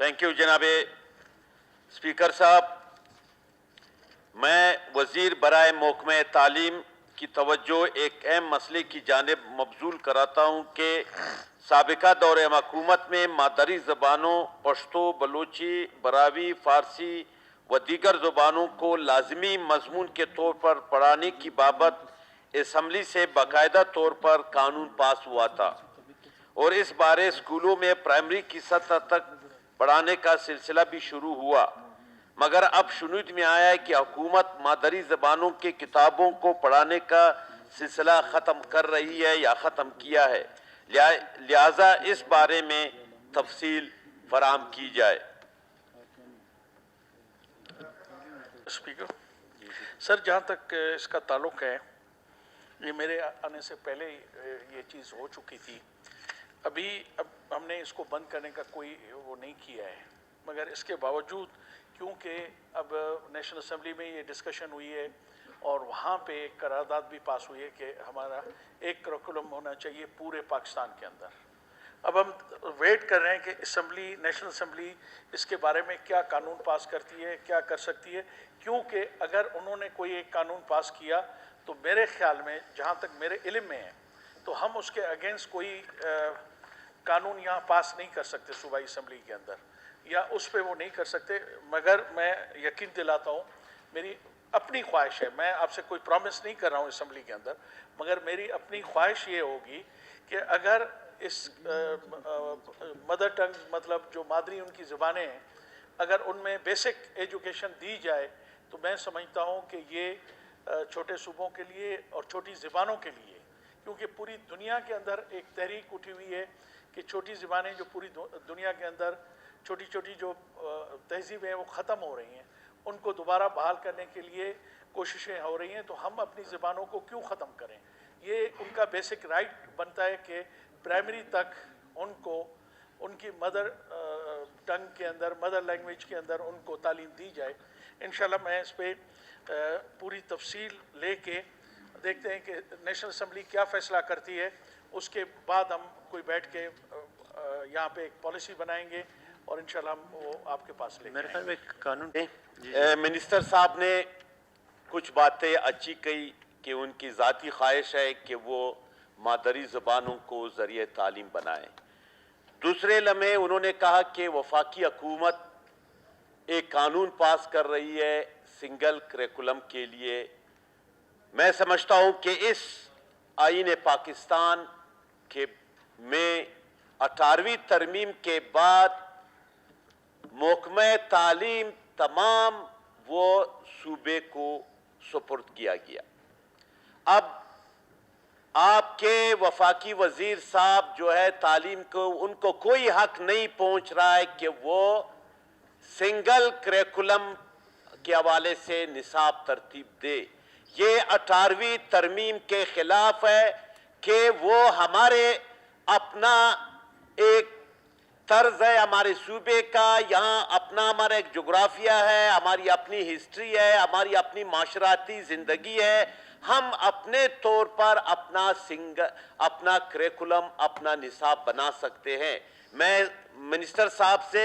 Thank you जनाब speaker साहब। मैं वज़ीर बराए महकमे तालीम की तवज्जो एक अहम मसले की जानिब मबजूल कराता हूँ कि साबिका दौर हुकूमत में मादरी ज़बानों पश्तो, बलोची, बरावी, फ़ारसी व दीगर ज़ुबानों को लाजमी मजमून के तौर पर पढ़ाने की बाबत असम्बली से बाकायदा तौर पर कानून पास हुआ था और इस बारे स्कूलों में प्राइमरी की सतह तक पढ़ाने का सिलसिला भी शुरू हुआ, मगर अब शुनूद में आया है कि हुकूमत मादरी ज़बानों की किताबों को पढ़ाने का सिलसिला ख़त्म कर रही है या ख़त्म किया है, लिहाजा इस बारे में तफसील फराहम की जाए। स्पीकर सर, जहाँ तक इसका ताल्लुक़ है, ये मेरे आने से पहले ये चीज़ हो चुकी थी। अब हमने इसको बंद करने का कोई वो नहीं किया है, मगर इसके बावजूद क्योंकि अब नेशनल असेंबली में ये डिस्कशन हुई है और वहाँ पे एक करारदाद भी पास हुई है कि हमारा एक करिकुलम होना चाहिए पूरे पाकिस्तान के अंदर। अब हम वेट कर रहे हैं कि नेशनल असेंबली इसके बारे में क्या कानून पास करती है, क्या कर सकती है, क्योंकि अगर उन्होंने कोई एक कानून पास किया तो मेरे ख्याल में, जहाँ तक मेरे इल्म में है, तो हम उसके अगेंस्ट कोई कानून यहाँ पास नहीं कर सकते सूबाई असेंबली के अंदर, या उस पर वो नहीं कर सकते। मगर मैं यकीन दिलाता हूँ, मेरी अपनी ख्वाहिश है, मैं आपसे कोई प्रॉमिस नहीं कर रहा हूँ असेंबली के अंदर, मगर मेरी अपनी ख्वाहिश ये होगी कि अगर इस मदर टंग मतलब जो मादरी उनकी ज़बानें हैं, अगर उनमें बेसिक एजुकेशन दी जाए तो मैं समझता हूँ कि ये छोटे सूबों के लिए और छोटी ज़बानों के लिए, क्योंकि पूरी दुनिया के अंदर एक तहरीक उठी हुई है कि छोटी ज़बानें जो पूरी दुनिया के अंदर छोटी छोटी जो तहजीबें हैं वो ख़त्म हो रही हैं, उनको दोबारा बहाल करने के लिए कोशिशें हो रही हैं, तो हम अपनी ज़बानों को क्यों ख़त्म करें। ये उनका बेसिक राइट बनता है कि प्राइमरी तक उनको उनकी मदर टंग के अंदर, मदर लैंग्वेज के अंदर उनको तालीम दी जाए। इंशाल्लाह मैं इस पर पूरी तफसील लेके देखते हैं कि नेशनल असेंबली क्या फ़ैसला करती है, उसके बाद हम कोई बैठ के यहाँ पे एक पॉलिसी बनाएंगे और इंशाल्लाह हम वो आपके पास लेंगे। मेरे ख्याल में कानून मिनिस्टर साहब ने कुछ बातें अच्छी कही कि उनकी ज़ाती ख्वाहिश है कि वो मादरी ज़बानों को ज़रिए तालीम बनाएं। दूसरे लम्हे उन्होंने कहा कि वफाकी हुकूमत एक कानून पास कर रही है सिंगल करिकुलम के लिए। मैं समझता हूँ कि इस आईन पाकिस्तान के में 18वीं तरमीम के बाद महकमे तालीम तमाम वो सूबे को सुपुर्द किया गया। अब आपके वफाकी वजीर साहब जो है तालीम को, उनको कोई हक नहीं पहुंच रहा है कि वो सिंगल करिकुलम के हवाले से निसाब तरतीब दे। ये 18वीं तरमीम के खिलाफ है कि वो हमारे अपना एक तर्ज है हमारे सूबे का, यहाँ अपना हमारा एक जोग्राफिया है, हमारी अपनी हिस्ट्री है, हमारी अपनी माशराती ज़िंदगी है। हम अपने तौर पर अपना करिकुलम, अपना निसाब बना सकते हैं। मैं मिनिस्टर साहब से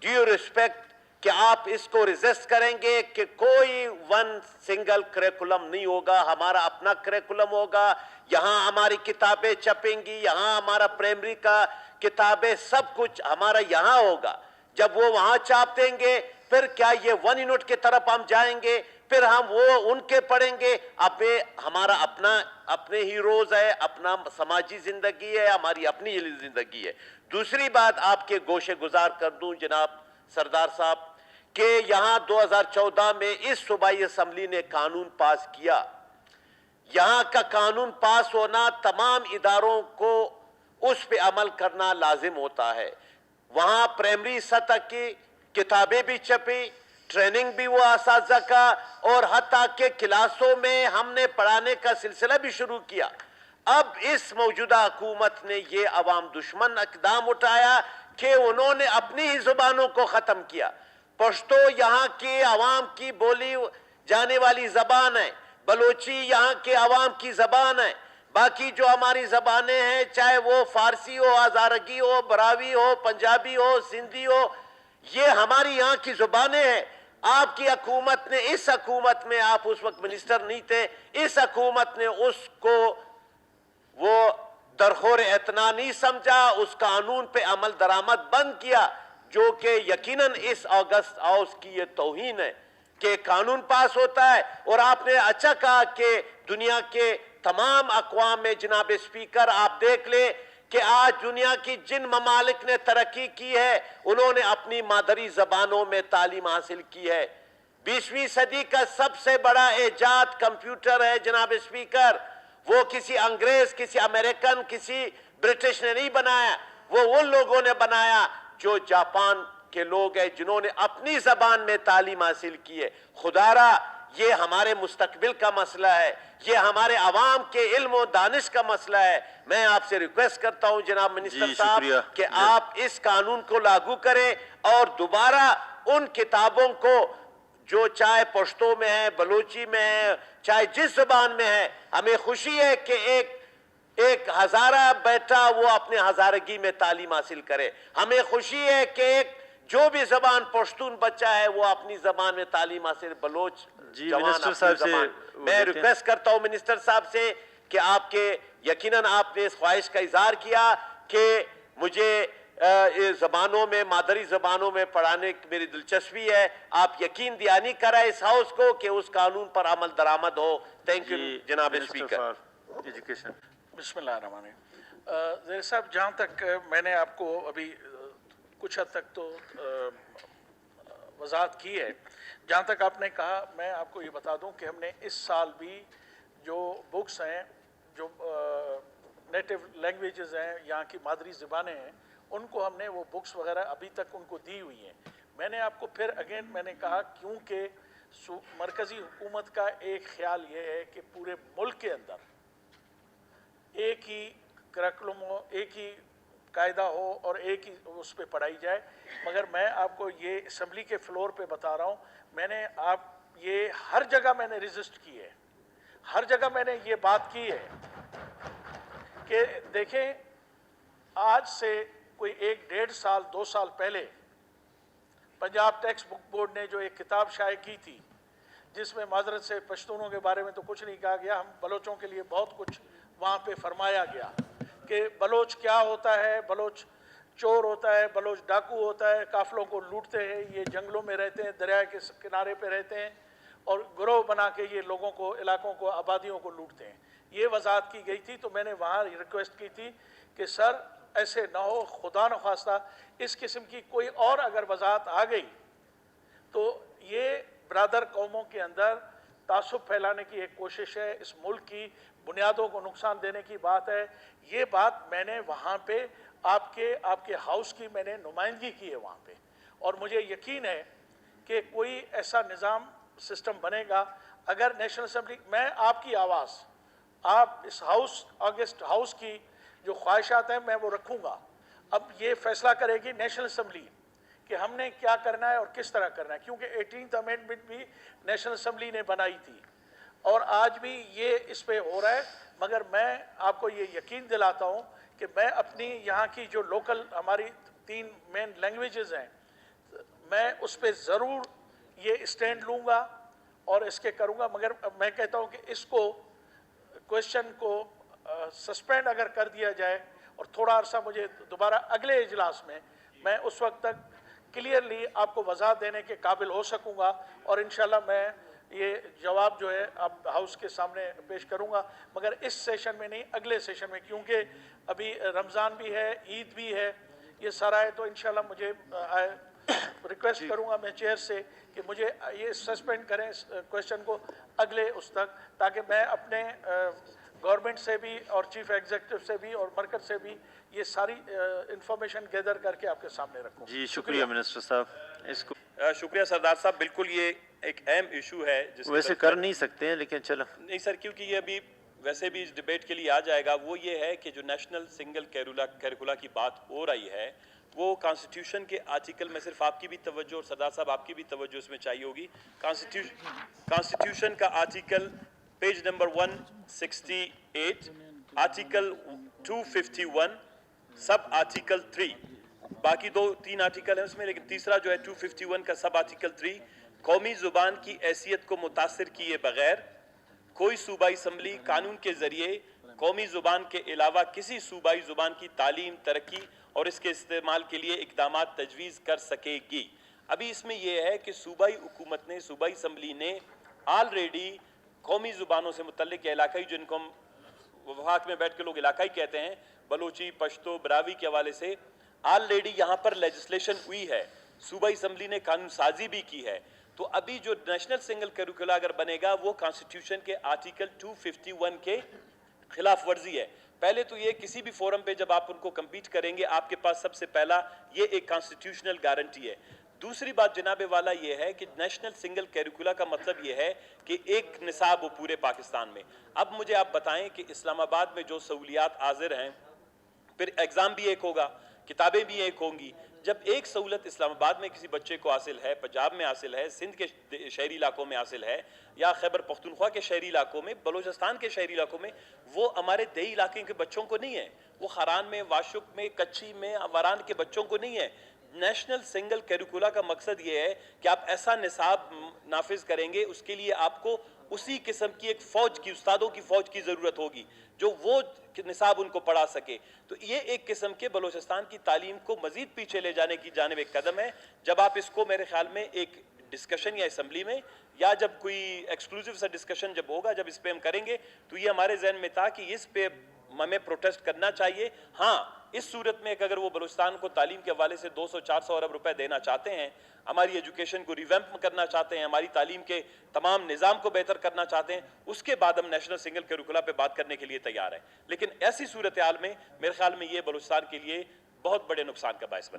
ड्यू रिस्पेक्ट कि आप इसको रिजेस्ट करेंगे कि कोई वन सिंगल करिकुलम नहीं होगा, हमारा अपना करिकुलम होगा, यहाँ हमारी किताबें छपेंगी, यहाँ हमारा प्राइमरी का किताबें सब कुछ हमारा यहाँ होगा। जब वो वहाँ छाप देंगे फिर क्या ये वन यूनिट की तरफ हम जाएंगे, फिर हम वो उनके पढ़ेंगे। हमारा अपने हीरोज है, अपना समाजी जिंदगी है, हमारी अपनी जिंदगी है। दूसरी बात आपके गोशे गुजार कर दूं जनाब सरदार साहब कि यहाँ 2014 में इस सूबाई असम्बली ने कानून पास किया। यहाँ का कानून पास होना तमाम इदारों को उस पे अमल करना लाजिम होता है। वहाँ प्राइमरी सतह की किताबें भी छपी, ट्रेनिंग भी हुआ असातिज़ा का, और हत्ता के क्लासों में हमने पढ़ाने का सिलसिला भी शुरू किया। अब इस मौजूदा हुकूमत ने ये अवाम दुश्मन इक़दाम उठाया कि उन्होंने अपनी ही ज़ुबानों को ख़त्म किया। पश्तो यहाँ की अवाम की बोली जाने वाली ज़बान है, बलोची यहाँ के अवाम की ज़बान है, बाकी जो हमारी ज़बानें हैं, चाहे वो फ़ारसी हो, हज़ारगी हो, बरावी हो, पंजाबी हो, सिंधी हो, یہ ہماری یہاں کی زبانیں ہیں. آپ کی حکومت نے, اس حکومت میں آپ اس وقت منسٹر نہیں تھے, اس حکومت نے اس کو وہ درخور اعتنا نہیں سمجھا, اس قانون پہ عمل درآمد بند کیا, جو کہ یقیناً اس اگست ہاؤس کی یہ توہین ہے کہ قانون پاس ہوتا ہے. اور آپ نے اچھا کہا کہ دنیا کے تمام اقوام میں, جناب اسپیکر آپ دیکھ لیں کہ آج دنیا کی جن ممالک نے ترقی کی ہے انہوں نے اپنی مادری زبانوں میں تعلیم حاصل کی ہے. 20ویں صدی کا سب سے بڑا ایجاد کمپیوٹر ہے جناب اسپیکر. وہ کسی انگریز, کسی امریکن, کسی برٹش نے نہیں بنایا, وہ ان لوگوں نے بنایا جو جاپان کے لوگ ہیں جنہوں نے اپنی زبان میں تعلیم حاصل کی ہے. خدارا یہ ہمارے مستقبل کا مسئلہ ہے, یہ ہمارے عوام کے علم و دانش کا مسئلہ ہے. میں آپ سے ریکویسٹ کرتا ہوں جناب منسٹر صاحب کہ آپ اس قانون کو لاگو کریں اور دوبارہ ان کتابوں کو جو چاہے پشتو میں ہے, بلوچی میں ہے, چاہے جس زبان میں ہے, ہمیں خوشی ہے کہ ایک ہزارہ بیٹا وہ اپنے ہزارگی میں تعلیم حاصل کرے. ہمیں خوشی ہے کہ ایک جو بھی زبان پشتون بچہ ہے وہ اپنی زبان میں تعلیم حاصل, بلوچ جوان اپنی زبان. میں ریکویسٹ کرتا ہوں منسٹر صاحب سے کہ آپ کے یقیناً آپ نے اس خواہش کا اظہار کیا کہ مجھے زبانوں میں, مادری زبانوں میں پڑھانے کی میری دلچسپی ہے. آپ یقین دہانی کرائیں اس ہاؤس کو کہ اس قانون پر عمل درآمد ہو. تھینک یو جناب اسپیکر. ایجوکیشن. بسم اللہ الرحمن الرحیم. زیر صاحب, جہاں تک میں نے آپ کو ابھی کچھ حد تک تو وضاحت کی ہے, جہاں تک آپ نے کہا میں آپ کو یہ بتا دوں کہ ہم نے اس سال بھی جو بکس ہیں, جو نیٹو لینگویجز ہیں, یہاں کی مادری زبانیں ہیں, ان کو ہم نے وہ بکس وغیرہ ابھی تک ان کو دی ہوئی ہیں. میں نے آپ کو پھر اگین میں نے کہا کیونکہ مرکزی حکومت کا ایک خیال یہ ہے کہ پورے ملک کے اندر ایک ہی کریکولم ہو, ایک ہی قاعدہ ہو اور ایک ہی اس پہ پڑھائی جائے. مگر میں آپ کو یہ اسمبلی کے فلور پہ بتا رہا ہوں, میں نے آپ یہ ہر جگہ میں نے ریزسٹ کی ہے, ہر جگہ میں نے یہ بات کی ہے کہ دیکھیں آج سے کوئی 1-1.5 سال 2 سال پہلے پنجاب ٹیکسٹ بک بورڈ نے جو ایک کتاب شائع کی تھی جس میں معذرت سے پشتونوں کے بارے میں تو کچھ نہیں کہا گیا, ہم بلوچوں کے لیے بہت کچھ وہاں پہ فرمایا گیا کہ بلوچ کیا ہوتا ہے, بلوچ چور ہوتا ہے, بلوچ ڈاکو ہوتا ہے, قافلوں کو لوٹتے ہیں, یہ جنگلوں میں رہتے ہیں, دریا کے کنارے پہ رہتے ہیں اور گروہ بنا کے یہ لوگوں کو, علاقوں کو, آبادیوں کو لوٹتے ہیں. یہ وضاحت کی گئی تھی. تو میں نے وہاں ریکویسٹ کی تھی کہ سر ایسے نہ ہو, خدا نخواستہ اس قسم کی کوئی اور اگر وضاحت آ گئی تو یہ برادر قوموں کے اندر تعصب پھیلانے کی ایک کوشش ہے, اس ملک کی بنیادوں کو نقصان دینے کی بات ہے. یہ بات میں نے وہاں پہ آپ کے ہاؤس کی میں نے نمائندگی کی ہے وہاں پہ, اور مجھے یقین ہے کہ کوئی ایسا نظام سسٹم بنے گا اگر نیشنل اسمبلی, میں آپ کی آواز, آپ اس ہاؤس, اگست ہاؤس کی جو خواہشات ہیں میں وہ رکھوں گا. اب یہ فیصلہ کرے گی نیشنل اسمبلی کہ ہم نے کیا کرنا ہے اور کس طرح کرنا ہے, کیونکہ 18th امینڈمنٹ بھی نیشنل اسمبلی نے بنائی تھی اور آج بھی یہ اس پہ ہو رہا ہے. مگر میں آپ کو یہ یقین دلاتا ہوں کہ میں اپنی یہاں کی جو لوکل ہماری 3 مین لینگویجز ہیں, میں اس پہ ضرور یہ اسٹینڈ لوں گا اور اس کے کروں گا. مگر میں کہتا ہوں کہ اس کو کویشچن کو سسپینڈ اگر کر دیا جائے اور تھوڑا عرصہ مجھے دوبارہ اگلے اجلاس میں اس وقت تک کلیئرلی آپ کو وضاحت دینے کے قابل ہو سکوں گا, اور انشاءاللہ میں یہ جواب جو ہے آپ ہاؤس کے سامنے پیش کروں گا. مگر اس سیشن میں نہیں, اگلے سیشن میں, کیونکہ ابھی رمضان بھی ہے, عید بھی ہے, یہ سارا ہے. تو انشاءاللہ مجھے ریکویسٹ کروں گا میں چیئر سے کہ مجھے یہ سسپینڈ کریں اس کویشچن کو اگلے اس تک, تاکہ میں اپنے گورنمنٹ سے بھی اور چیف ایگزیکٹو سے بھی اور مرکز سے بھی یہ ساری انفارمیشن گیدر کر کے آپ کے سامنے رکھوں. جی شکریہ منسٹر صاحب. اس کو شکریہ سردار صاحب. بالکل یہ ایک اہم ایشو ہے جس ویسے کر نہیں سکتے ہیں لیکن چلو نہیں سر, کیونکہ یہ ابھی ویسے بھی اس ڈیبیٹ کے لیے آ جائے گا. وہ یہ ہے کہ جو نیشنل سنگل کیریکولا کی بات ہو رہی ہے وہ کانسٹیٹیوشن کے آرٹیکل میں, صرف آپ کی بھی توجہ اور سردار صاحب آپ کی بھی توجہ اس میں چاہیے ہوگی. کانسٹیٹیوشن کا article page number 168, article 251 sub article 3, बाकी 2-3 आर्टिकल हैं उसमें, लेकिन तीसरा जो है 251 का सब आर्टिकल 3, कौमी जुबान की हैसियत को मुतासिर किए बगैर कोई सूबाई असम्बली कानून के जरिए कौमी जुबान के अलावा किसी सूबाई जुबान की तालीम, तरक्की और इसके इस्तेमाल के लिए इकदाम तजवीज़ कर सकेगी। अभी इसमें यह है कि सूबाई हुकूमत ने, सूबाई असम्बली ने ऑलरेडी कौमी ज़ुबानों से मुतल्लिक इलाकाई, जिनको हम वफाक में बैठ के लोग इलाकाई कहते हैं, बलोची, पश्तो, बरावी के हवाले से ऑलरेडी यहाँ पर लेजिस्लेशन हुई है, सूबाई असम्बली ने कानून साजी भी की है। तो अभी जो नेशनल सिंगल करिकुलम अगर बनेगा वो कॉन्स्टिट्यूशन के आर्टिकल 251 के खिलाफ वर्जी है। पहले तो ये किसी भी फोरम पे जब आप उनको कम्पीट करेंगे, आपके पास सबसे पहला ये एक कॉन्स्टिट्यूशनल गारंटी है। दूसरी बात जनाबे वाला ये है कि नेशनल सिंगल करिकुलम का मतलब ये है कि एक निसाब हो पूरे पाकिस्तान में। अब मुझे आप बताएं कि इस्लामाबाद में जो सहूलियात हाजिर हैं, फिर एग्ज़ाम भी एक होगा, किताबें भी एक होंगी। जब एक सहूलत इस्लामाबाद में किसी बच्चे को हासिल है, पंजाब में हासिल है, सिंध के शहरी इलाकों में हासिल है, या खैबर पख्तूनख्वा के शहरी इलाकों में, बलूचिस्तान के शहरी इलाकों में, वो हमारे देही इलाके के बच्चों को नहीं है, वो खरान में, वाशुक में, कच्ची में, वारान के बच्चों को नहीं है। नेशनल सिंगल करिकुलम का मकसद ये है कि आप ऐसा निसाब नाफिज करेंगे, उसके लिए आपको उसी किस्म की एक फौज की, उस्तादों की फौज की ज़रूरत होगी जो वो निसाब उनको पढ़ा सके। तो ये एक किस्म के बलूचिस्तान की तालीम को मज़ीद पीछे ले जाने की जानिब एक कदम है। जब आप इसको मेरे ख्याल में एक डिस्कशन या असम्बली में, या जब कोई एक्सक्लूसिव सा डिस्कशन जब होगा, जब इस पे हम करेंगे, तो ये हमारे जहन में था कि इस पे हमें प्रोटेस्ट करना चाहिए। हाँ, इस सूरत में अगर वो बलूचिस्तान को तालीम के हवाले से 200-400 अरब रुपए देना चाहते हैं, हमारी एजुकेशन को रिवैम्प करना चाहते हैं, हमारी तालीम के तमाम निज़ाम को बेहतर करना चाहते हैं, उसके बाद हम नेशनल सिंगल करिकुलम पे बात करने के लिए तैयार हैं। लेकिन ऐसी सूरत हाल में मेरे ख्याल में ये बलूचिस्तान के लिए बहुत बड़े नुकसान का बायस बने।